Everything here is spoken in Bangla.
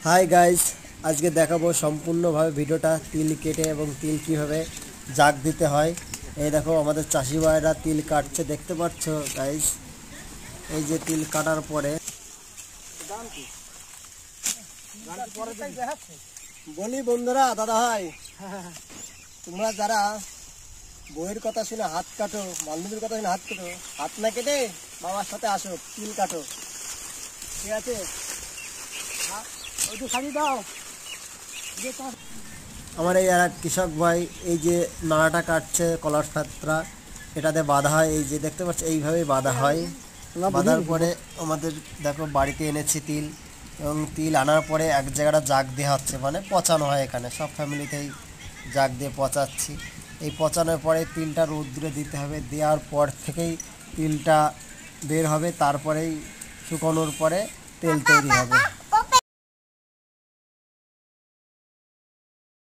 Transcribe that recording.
হাই গাইস, আজকে দেখাবো সম্পূর্ণভাবে ভিডিওটা তিল কেটে এবং তিল কিভাবে জাগ দিতে হয়। এই দেখো আমাদের চাষি ভাইরা তিল কাটছে, দেখতে পাচ্ছ গাইস। এই যে তিল কাটার পরে বলি বন্ধুরা, দাদা ভাই, তোমরা যারা বইয়ের কথা শুনে হাত কাটো, বান্ধবীর কথা শুনে হাত কাটো, হাত না কেটে বাবার সাথে আসো, তিল কাটো, ঠিক আছে? আমার এই আর এক কৃষক ভাই এই যে নাড়াটা কাটছে, কলার খাতরা এটাতে বাঁধা হয়। এই যে দেখতে পাচ্ছ, এইভাবেই বাঁধা হয়। বাঁধার পরে আমাদের দেখো বাড়িতে এনেছি তিল, এবং তিল আনার পরে এক জায়গাটা জাগ দেওয়া হচ্ছে, মানে পচানো হয়। এখানে সব ফ্যামিলিতেই জাগ দিয়ে পচাচ্ছি। এই পচানোর পরে তিলটা রৌদ্রে দিতে হবে, দেওয়ার পর থেকেই তিলটা বের হবে, তারপরেই শুকানোর পরে তেল তৈরি হবে।